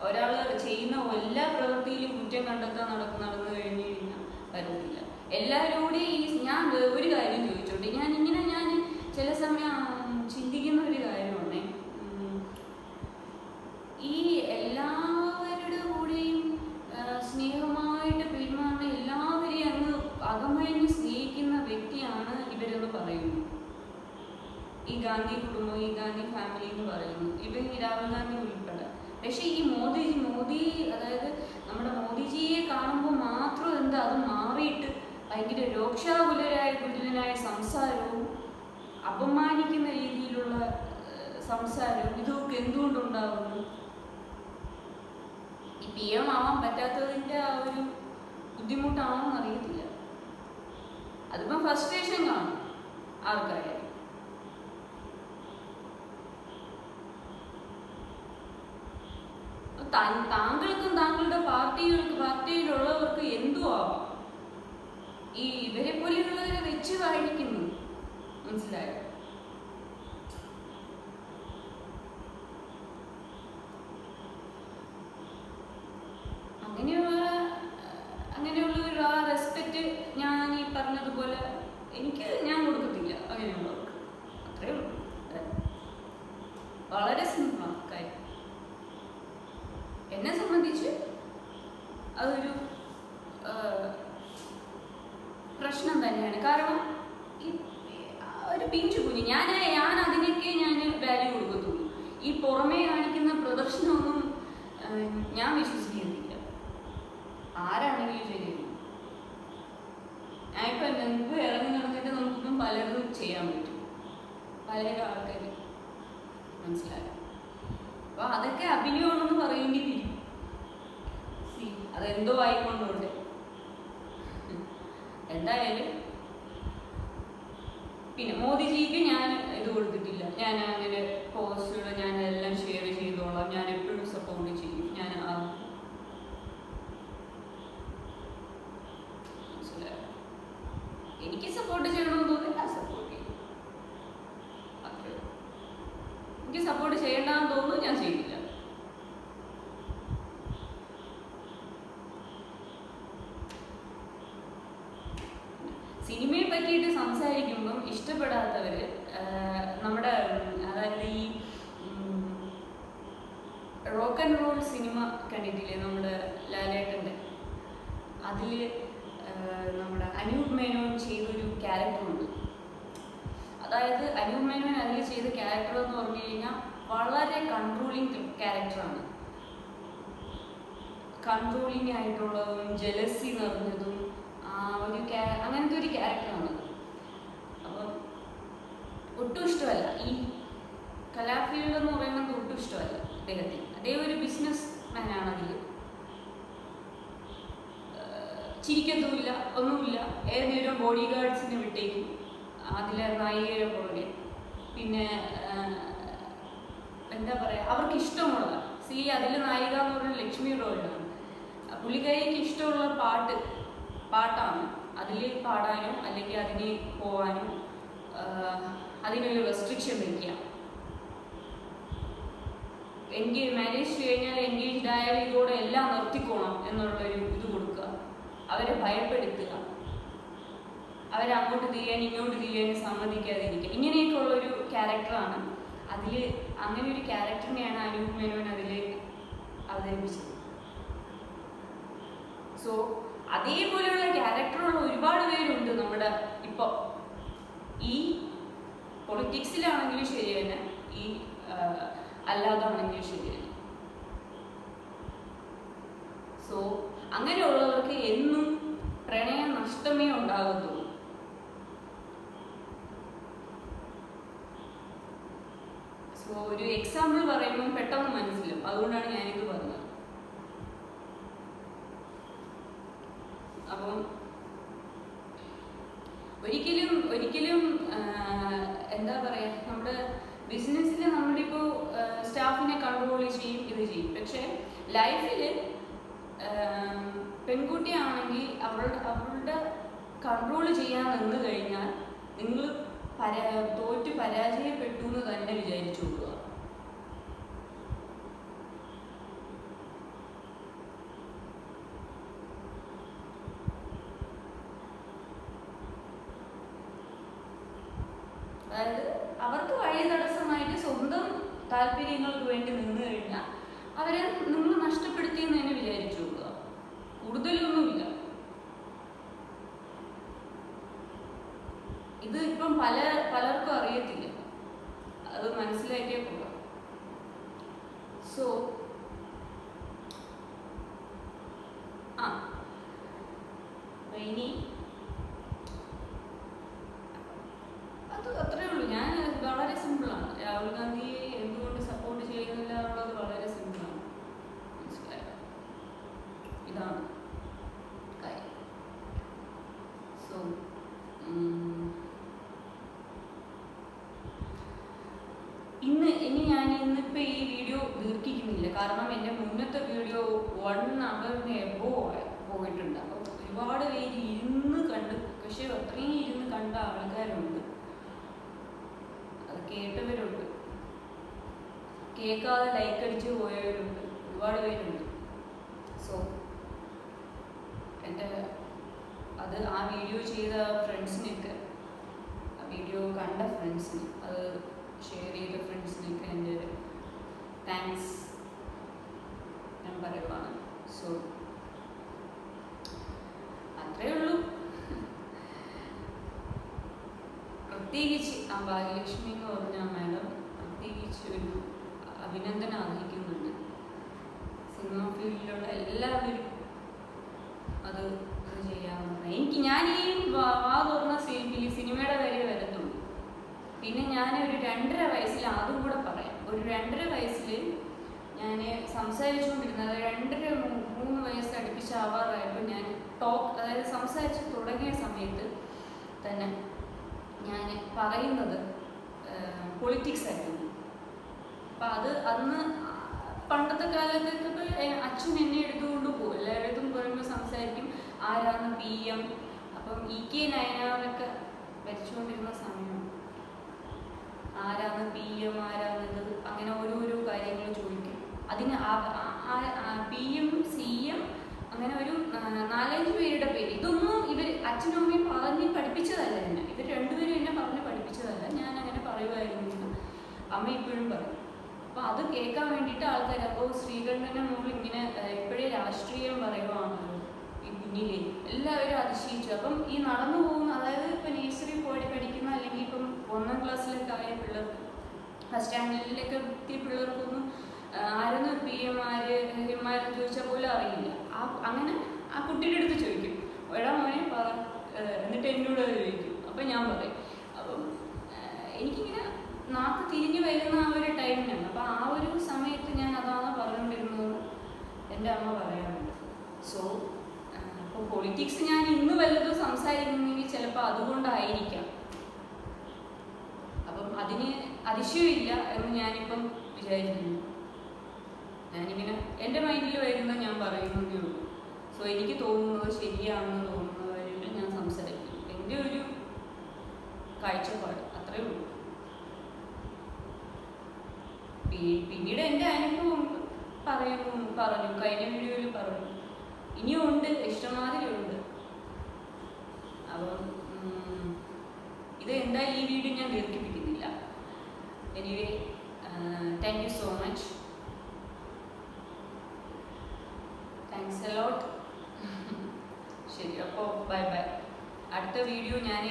ഒരാൾ ചെയ്യുന്ന എല്ലാ പ്രവൃത്തിയിലും കുറ്റം കണ്ടെത്താൻ നടന്നു കഴിഞ്ഞു കഴിഞ്ഞാൽ പറ്റത്തില്ല. എല്ലാവരും കൂടി ഞാൻ ഒരു കാര്യം ചോദിച്ചോട്ടെ, ഞാൻ ചില സമയം ചിന്തിക്കുന്ന ഒരു കാര്യമാണ്, ഈ എല്ലാവരുടെ കൂടെയും സ്നേഹമായിട്ട് പെരുമാറുന്ന എല്ലാവരെയും അങ്ങ് അകമഴിഞ്ഞ് സ്നേഹിക്കുന്ന വ്യക്തിയാണ് ഇവരെന്ന് പറയുന്നു. ഈ ഗാന്ധി കുടുംബം, ഈ ഗാന്ധി ഫാമിലി എന്ന് പറയുന്നു, ഇവർ രാഹുൽ ഗാന്ധി ഉൾപ്പെടെ. പക്ഷെ ഈ മോദി അതായത് നമ്മുടെ മോദിജിയെ കാണുമ്പോൾ മാത്രം എന്താ അത് മാറിയിട്ട് ഭയങ്കര രോക്ഷാകുലനായ സംസാരവും അപമാനിക്കുന്ന രീതിയിലുള്ള സംസാരവും ഇതൊക്കെ എന്തുകൊണ്ടുണ്ടാവുന്നു? ഈ PM ആവാൻ പറ്റാത്തതിൻ്റെ ആ ഒരു ബുദ്ധിമുട്ടാണെന്ന് അറിയത്തില്ല. അതിപ്പോ ഫ്രസ്ട്രേഷൻ കാണും ആൾക്കാരെ. താങ്കൾക്കും താങ്കളുടെ പാർട്ടിയിലുള്ളവർക്ക് എന്തു ആവാം. ഈ ഇവരെ പോലെയുള്ളവരെ വെച്ച് വാഴിക്കുന്നു, മനസ്സിലായോ? അങ്ങനെയുള്ള ആ റെസ്പെക്റ്റ് ഞാൻ ഈ പറഞ്ഞതുപോലെ ഞാൻ കൊടുക്കത്തില്ല അങ്ങനെയുള്ളവർക്ക്. അത്രേ ഉള്ളൂ. വളരെ സിമ്പിളാണ് കാര്യം. എന്നെ സംബന്ധിച്ച് അതൊരു പ്രശ്നം തന്നെയാണ്. കാരണം ഈ ഒരു പിഞ്ചു കുഞ്ഞ് ഞാൻ അതിനൊക്കെ വാല്യൂ കൊടുക്കത്തുള്ളൂ. ഈ പുറമേ കാണിക്കുന്ന പ്രദർശനമൊന്നും ഞാൻ വിശ്വസിക്കുന്നില്ല. ആരാണെങ്കിലും ശരിയാണ്. ഞാനിപ്പോൾ നിങ്ങൾക്ക് ഇറങ്ങി നടന്നിട്ട് നമുക്കിപ്പം പലതും ചെയ്യാൻ പറ്റും, പല ആൾക്കാർ, മനസ്സിലായോ? അപ്പോൾ അതൊക്കെ അഭിനയമാണെന്ന് പറയേണ്ടി വരും. അതെന്തോ ആയിക്കൊണ്ടോട്ടെ. എന്തായാലും പിന്നെ മോദിജിക്ക് ഞാൻ ഇത് കൊടുത്തിട്ടില്ല. ഞാൻ അങ്ങനെ പോസ്റ്റുകൾ എല്ലാം ഷെയർ ചെയ്തോളാം, ഞാൻ എപ്പോഴും സപ്പോർട്ട് ചെയ്യും. എനിക്ക് സപ്പോർട്ട് ചെയ്യണമെന്ന് തോന്നില്ല, സപ്പോർട്ട് ചെയ്യും. എനിക്ക് സപ്പോർട്ട് ചെയ്യണ്ടെന്ന് തോന്നുന്നു, ഞാൻ ചെയ്യില്ല. സിനിമയെ പറ്റിയിട്ട് സംസാരിക്കുമ്പം ഇഷ്ടപ്പെടാത്തവര് നമ്മുടെ അതായത് ഈ റോക്ക് ആൻഡ് റോൾ സിനിമ കണ്ടിട്ടില്ലേ, നമ്മുടെ ലാലേട്ടൻ്റെ? അതിൽ നമ്മുടെ അനൂപ് മേനോൻ ചെയ്തൊരു ക്യാരക്ടറുണ്ട്. അതായത് അനൂപ് മേനോൻ അതിൽ ചെയ്ത ക്യാരക്ടർ എന്ന് പറഞ്ഞു കഴിഞ്ഞാൽ വളരെ കൺട്രോളിങ് ക്യാരക്ടറാണ്. കൺട്രോളിങ് ആയിട്ടുള്ളതും ജലസി നിറഞ്ഞതും അങ്ങനത്തെ ഒരു ക്യാരക്ടറാണ്. അപ്പം ഒട്ടും ഇഷ്ടമല്ല ഈ കലാഫീൽഡ് എന്ന് പറയുന്നത്, ഒട്ടും ഇഷ്ടമല്ല അദ്ദേഹത്തിന്. അദ്ദേഹം ഒരു ബിസിനസ് മാനാണ്. അതിൽ ചിരിക്കത്തുമില്ല, ഒന്നുമില്ല. ഏതൊരു ബോഡി ഗാർഡ്സിനെ വിട്ടേക്കും അതിലെ നായികരെ പോലെ. പിന്നെ എന്താ പറയുക, അവർക്ക് ഇഷ്ടമുള്ള അതിൽ നായിക എന്ന് പറയുന്നത് ലക്ഷ്മി റോയിലാണ്. പുള്ളിക്കാരിക്ക് ഇഷ്ടമുള്ള പാട്ടാണ് അതിൽ പാടാനും അല്ലെങ്കിൽ അതിന് പോവാനും അതിനൊരു റെസ്ട്രിക്ഷൻ വയ്ക്കുക. മാരേജ് കഴിഞ്ഞാൽ എൻഗേജ്ഡ് ആയാലും ഇതോടെ എല്ലാം നിർത്തിക്കോണം എന്നുള്ളൊരു ഇത് കൊടുക്കുക, അവരെ ഭയപ്പെടുത്തുക, അവരെ അങ്ങോട്ട് തിരിയാൻ ഇങ്ങോട്ട് തിരിയാൻ സമ്മതിക്കാതിരിക്കുക. ഇങ്ങനെയൊക്കെ ഉള്ളൊരു ക്യാരക്ടറാണ് അതിൽ. അങ്ങനെ ഒരു ക്യാരക്ടറിനെയാണ് അനൂപ് മേനോൻ അതിൽ അവതരിപ്പിച്ചത്. സോ അതേപോലെയുള്ള ക്യാരക്ടറുള്ള ഒരുപാട് പേരുണ്ട് നമ്മുടെ ഇപ്പോൾ ഈ പൊളിറ്റിക്സിലാണെങ്കിലും ശരി തന്നെ, ഈ അല്ലാതാണെങ്കിലും ശരി തന്നെ. സോ അങ്ങനെയുള്ളവർക്ക് എന്നും പ്രണയ നഷ്ടമേ ഉണ്ടാകത്തുള്ളൂ. സോ ഒരു എക്സാമ്പിൾ പറയുമ്പോൾ പെട്ടെന്ന് മനസ്സിലാവും, അതുകൊണ്ടാണ് ഞാനിത് പറഞ്ഞത്. അപ്പം ഒരിക്കലും എന്താ പറയുക, നമ്മുടെ ബിസിനസ്സിൽ നമ്മളിപ്പോൾ സ്റ്റാഫിനെ കൺട്രോൾ ചെയ്യും, ഇത് ചെയ്യും. പക്ഷേ ലൈഫിൽ പെൺകുട്ടിയാണെങ്കിൽ അവളുടെ കൺട്രോൾ ചെയ്യാൻ നിന്ന് കഴിഞ്ഞാൽ നിങ്ങൾ തോറ്റ് പരാജയപ്പെട്ടു എന്ന് തന്നെ വിചാരിച്ചു കൊടുക്കുക. അതായത് അവർക്ക് വഴി തടസ്സമായിട്ട് സ്വന്തം താല്പര്യങ്ങൾക്ക് വേണ്ടി നിന്ന് കഴിഞ്ഞാൽ അവരെ നിങ്ങൾ നഷ്ടപ്പെടുത്തിയെന്ന് തന്നെ വിചാരിച്ചു കൊടുക്കുക. കൂടുതലൊന്നുമില്ല. ഇത് ഇപ്പം പലർക്കും അറിയത്തില്ല, അത് മനസ്സിലാക്കിയേ പോകാം. സോ ഇനി അത് അത്രേ ഉള്ളൂ. ഞാൻ വളരെ സിമ്പിളാണ്. രാഹുൽ ഗാന്ധിയെ എന്തുകൊണ്ട് സപ്പോർട്ട് ചെയ്യുന്നില്ല എന്നുള്ളത് വളരെ സിമ്പിളാണ്. മനസ്സിലായോ? ഇതാണ് കാര്യം. സോ ഇന്നിപ്പോൾ ഈ വീഡിയോ ദീർഘിക്കുന്നില്ല, കാരണം എൻ്റെ മുന്നത്തെ വീഡിയോ 1 hour എബോ പോയിട്ടുണ്ട്. അപ്പോൾ ഒരുപാട് പേര് ഇരുന്ന് കണ്ട്, പക്ഷെ അത്രയും ഇരുന്ന് കണ്ട ആൾക്കാരുണ്ട്, അത് കേട്ടവരുണ്ട്, കേൾക്കാതെ ലൈക്ക് അടിച്ച് പോയവരുണ്ട്, ഒരുപാട് പേരുണ്ട്. സോ എൻ്റെ അത് ആ വീഡിയോ ചെയ്ത ഫ്രണ്ട്സിനൊക്കെ, ആ വീഡിയോ കണ്ട ഫ്രണ്ട്സിന്, അത് ഷെയർ ചെയ്ത ഫ്രണ്ട്സിനൊക്കെ എൻ്റെ താങ്ക്സ് ഞാൻ പറയുവാണ്. സോ അത്രയേ ഉള്ളൂ. പ്രത്യേകിച്ച് ആ ഭാഗ്യലക്ഷ്മി എന്ന് പറഞ്ഞ മാഡം പ്രത്യേകിച്ച് ഒരു അഭിനന്ദനം അർഹിക്കുന്നുണ്ട്. സിനിമ ഫീൽഡിലുള്ള എല്ലാവരും അത് ചെയ്യാവുന്നതാണ്. ഞാൻ ഈ തുറന്ന സിനിമയുടെ കാര്യം വരത്തുള്ളൂ. പിന്നെ ഞാനൊരു 2.5 വയസ്സിൽ, അതും കൂടെ പറയാം, ഒരു 2.5 വയസ്സിൽ ഞാൻ സംസാരിച്ചുകൊണ്ടിരുന്നത്, 2-3 വയസ്സ് അടുപ്പിച്ചാവാറായപ്പോൾ ഞാൻ അതായത് സംസാരിച്ച് തുടങ്ങിയ സമയത്ത് തന്നെ ഞാൻ പറയുന്നത് പൊളിറ്റിക്സ് ആയിരുന്നു. അപ്പം അന്ന് പണ്ടത്തെ കാലത്തൊക്കെ അച്ഛൻ എന്നെ എടുത്തുകൊണ്ട് പോകും, എല്ലായിടത്തും പറയുമ്പോൾ സംസാരിക്കും ആരാണ് PM. അപ്പം EK നയനാറൊക്കെ ഭരിച്ചുകൊണ്ടിരുന്ന സമയം ആരാണ് PM, ആരാണിത്, അങ്ങനെ ഓരോരോ കാര്യങ്ങൾ ചോദിക്കും. അതിന് PM CM അങ്ങനെ ഒരു 4-5 പേരുടെ പേര്, ഇതൊന്നും ഇവർ അച്ഛനും അമ്മയും പറഞ്ഞ് പഠിപ്പിച്ചതല്ല എന്നെ. ഇവർ രണ്ടുപേരും എന്നെ പറഞ്ഞ് പഠിപ്പിച്ചതല്ല, ഞാൻ അങ്ങനെ പറയുമായിരുന്നു. അമ്മ ഇപ്പോഴും പറയും. അപ്പോൾ അത് കേൾക്കാൻ വേണ്ടിയിട്ട് ആൾക്കാർ, അപ്പോൾ ശ്രീകണ്ഠനെ മുകളിൽ ഇങ്ങനെ എപ്പോഴേ രാഷ്ട്രീയം പറയുവാണല്ലോ ഈ കുഞ്ഞിലേ, എല്ലാവരും അതിശയിച്ചു. അപ്പം ഈ നടന്നു പോകുന്ന, അതായത് ഇപ്പം നേഴ്സറി പോയി പഠിക്കുന്ന, അല്ലെങ്കിൽ ഇപ്പം 1ാം ക്ലാസ്സിലൊക്കെ ആയ പിള്ളേർക്ക്, ഫസ്റ്റ് സ്റ്റാൻഡേർഡിലൊക്കെ എത്തിയ പിള്ളേർക്കൊന്നും ആരെന്ന് PM ആരെന്ന് ചോദിച്ചാൽ പോലും അറിയില്ല. അങ്ങനെ ആ കുട്ടിയുടെ അടുത്ത് ചോദിക്കും, എടാ മോനെ പറ, എന്നിട്ട് എന്നോട് ചോദിക്കും. അപ്പം ഞാൻ പറയും. അപ്പം എനിക്കിങ്ങനെ നാക്ക് തിരിഞ്ഞു വരുന്ന ആ ഒരു ടൈമിനാണ്. അപ്പം ആ ഒരു സമയത്ത് ഞാൻ അതാണ് പറഞ്ഞുകൊണ്ടിരുന്നത് എൻ്റെ അമ്മ പറയാറുണ്ട്. സോ അപ്പോൾ പൊളിറ്റിക്സ് ഞാൻ ഇന്ന് വല്ലതും സംസാരിക്കുന്നെങ്കിൽ ചിലപ്പോൾ അതുകൊണ്ടായിരിക്കാം. അപ്പം അതിന് അതിശയമില്ല എന്ന് ഞാനിപ്പം വിചാരിക്കുന്നു. ഞാനിങ്ങനെ എൻ്റെ മൈൻഡിൽ വരുന്നത് ഞാൻ പറയുന്നതേ ഉള്ളൂ. സോ എനിക്ക് തോന്നുന്നത് ശരിയാണെന്ന് തോന്നുന്ന കാര്യങ്ങൾ ഞാൻ സംസാരിക്കും. എൻ്റെ ഒരു കാഴ്ചപ്പാട് അത്രയേ ഉള്ളൂ. പിന്നീട് എൻ്റെ അനുഭവം പറഞ്ഞു, കഴിഞ്ഞ വീഡിയോയിൽ പറഞ്ഞു, ഇനിയും ഉണ്ട്, ഇഷ്ടമാതിരി ഉണ്ട്. അപ്പം ഇത് എന്തായാലും ഈ വീഡിയോ ഞാൻ ദീർഘിപ്പിക്കുന്നില്ല. Anyway thank you so much, thanks a lot. ശരി, അപ്പോൾ ബൈ ബൈ. അടുത്ത വീഡിയോ ഞാൻ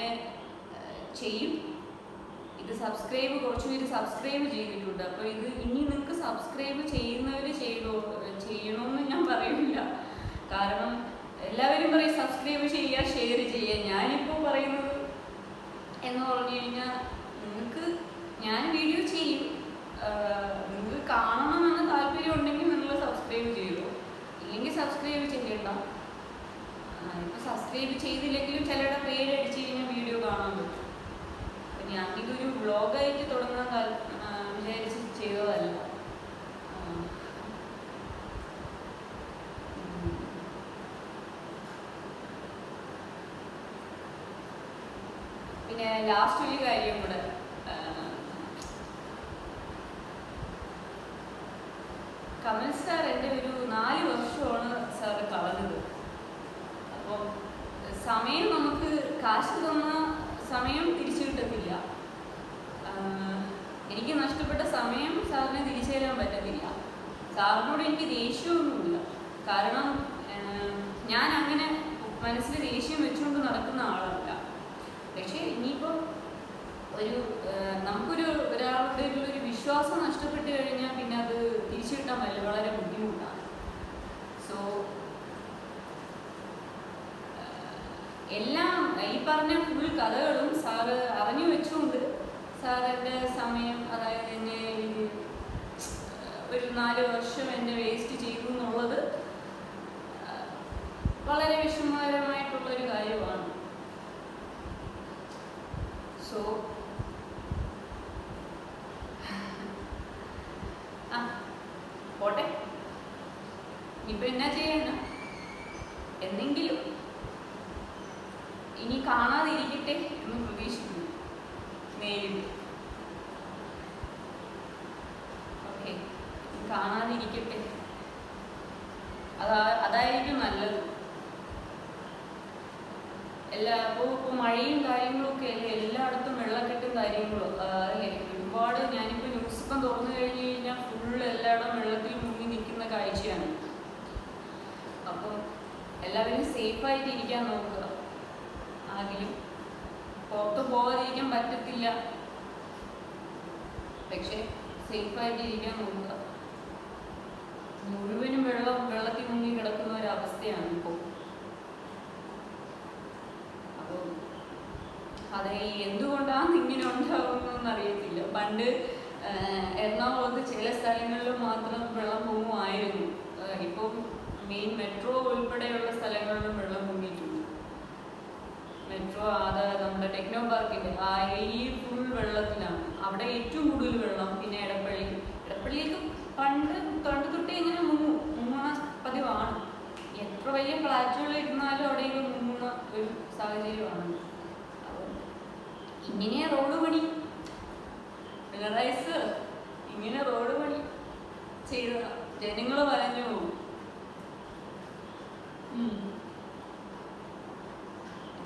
ചെയ്യും. ഇത് സബ്സ്ക്രൈബ്, കുറച്ച് പേര് സബ്സ്ക്രൈബ് ചെയ്തിട്ടുണ്ട്. അപ്പോൾ ഇത് ഇനി നിങ്ങൾക്ക് സബ്സ്ക്രൈബ് ചെയ്യുന്നവർ ചെയ്യണമെന്ന് ഞാൻ പറയില്ല. കാരണം എല്ലാവരും പറയും സബ്സ്ക്രൈബ് ചെയ്യുക, ഷെയർ ചെയ്യുക. ഞാനിപ്പോൾ പറയുന്നത് എന്ന് പറഞ്ഞു കഴിഞ്ഞാൽ, നിങ്ങൾക്ക് ഞാൻ വീഡിയോ ചെയ്യും, നിങ്ങൾക്ക് കാണണമെന്ന് താല്പര്യം ഉണ്ടെങ്കിൽ നിങ്ങൾ സബ്സ്ക്രൈബ് ചെയ്തു, ഇല്ലെങ്കിൽ സബ്സ്ക്രൈബ് ചെയ്യണ്ട. ഇപ്പോൾ സബ്സ്ക്രൈബ് ചെയ്തില്ലെങ്കിലും ചിലരുടെ പേരടിച്ച് കഴിഞ്ഞാൽ വീഡിയോ കാണാൻ പറ്റും. അപ്പം ഞാൻ ഇതൊരു വ്ളോഗായിട്ട് തുടങ്ങാൻ വിചാരിച്ച് ചെയ്തതല്ല. പിന്നെ ലാസ്റ്റ് ഒരു കാര്യം കൂടെ, കമൽ സാർ എൻ്റെ ഒരു 4 വർഷമാണ് സാറ് കളഞ്ഞത്. അപ്പോൾ സമയം നമുക്ക് കാശ് തന്ന സമയം തിരിച്ചു കിട്ടത്തില്ല. എനിക്ക് നഷ്ടപ്പെട്ട സമയം സാറിന് തിരിച്ചു തരാൻ പറ്റത്തില്ല. സാറിനോട് എനിക്ക് ദേഷ്യമൊന്നുമില്ല. കാരണം ഞാൻ അങ്ങനെ മനസ്സിൽ ദേഷ്യം വെച്ചുകൊണ്ട് നടക്കുന്ന ആളല്ല. പക്ഷേ ഇനിയിപ്പോൾ നമുക്കൊരു ഒരാളുടെ ഒരു വിശ്വാസം നഷ്ടപ്പെട്ട് കഴിഞ്ഞാൽ പിന്നെ അത് തിരിച്ചു കിട്ടാൻ വളരെ ബുദ്ധിമുട്ടാണ്. സോ എല്ലാം ഈ പറഞ്ഞ ഫുൾ കഥകളും സാറ് അറിഞ്ഞു വെച്ചുകൊണ്ട് സാറിൻ്റെ സമയം, അതായത് എന്നെ ഒരു 4 വർഷം എന്നെ വേസ്റ്റ് ചെയ്തു എന്നുള്ളത് വളരെ വിഷമകരമായിട്ടുള്ളൊരു കാര്യമാണ്. സോ പോട്ടെ, ഇനിയിപ്പോൾ എന്നാ ചെയ്യണ്ട, എന്നെങ്കിലും ഇനി കാണാതിരിക്കട്ടെ എന്ന് പ്രതീക്ഷിക്കുന്നു നേരിട്ട്. ഓക്കെ, കാണാതിരിക്കട്ടെ, അതായിരിക്കും നല്ലത്. ഇപ്പോൾ മഴയും കാര്യങ്ങളും ഒക്കെ അല്ലേ, എല്ലായിടത്തും വെള്ളക്കെട്ടും കാര്യങ്ങളും അല്ലേ, ഒരുപാട്. ഞാനിപ്പോൾ ന്യൂസ് ഇപ്പം തുറന്നു കഴിഞ്ഞ് കഴിഞ്ഞാൽ ഫുള്ള് എല്ലായിടം വെള്ളത്തിൽ മുങ്ങി നിൽക്കുന്ന കാഴ്ചയാണ്. അപ്പം എല്ലാവരും സേഫായിട്ട് ഇരിക്കാൻ നോക്കുക. ആരെങ്കിലും പുറത്ത് പോകാതിരിക്കാൻ പറ്റത്തില്ല, പക്ഷെ സേഫായിട്ട് ഇരിക്കാൻ നോക്കുക. മുഴുവനും വെള്ളത്തിൽ മുങ്ങി കിടക്കുന്ന ഒരവസ്ഥയാണ് ഇപ്പോൾ. അപ്പോൾ അത് എന്തുകൊണ്ടാണ് ഇങ്ങനെ ഉണ്ടാകുന്നതെന്ന് അറിയത്തില്ല. പണ്ട് എറണാകുളത്ത് ചില സ്ഥലങ്ങളിൽ മാത്രം വെള്ളം പൊങ്ങുമായിരുന്നു. ഇപ്പം മെയിൻ മെട്രോ ഉൾപ്പെടെയുള്ള സ്ഥലങ്ങളിലും വെള്ളം പൊങ്ങിയിട്ടുണ്ട്. മെട്രോ അത് നമ്മുടെ ടെക്നോ പാർക്കിൻ്റെ ആ ഏരിയ ഫുൾ വെള്ളത്തിലാണ്. അവിടെ ഏറ്റവും കൂടുതൽ വെള്ളം. പിന്നെ ഇടപ്പള്ളിയിലേക്ക് പണ്ട് തൊട്ടേ ഇങ്ങനെ മുങ്ങുന്ന പതിവാണ്. എത്ര വലിയ ഫ്ലാറ്റുകൾ ഇരുന്നാലും അവിടെയൊക്കെ മുങ്ങുന്ന ഒരു സാഹചര്യമാണ്. അപ്പം ഇങ്ങനെ റോഡ് പണി, പിണറായി സർ ഇങ്ങനെ റോഡ് പണി ചെയ്ത ജനങ്ങൾ വലഞ്ഞു പോകും.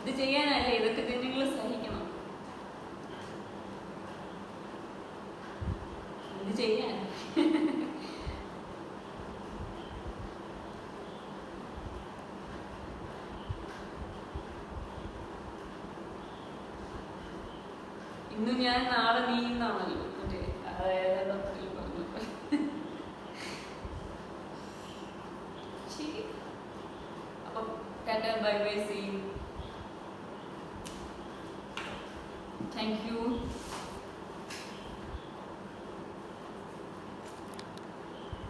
ഇത് ചെയ്യാനല്ലേ, ഇതൊക്കെ ജനങ്ങൾ സഹിക്കണം. ഇത് ചെയ്യാൻ ഇന്ന് ഞാൻ നാളെ നീന്നാണല്ലോ മറ്റേ, അതായത് പറഞ്ഞു. ശരി, അപ്പം tata bye bye, see you. Thank U.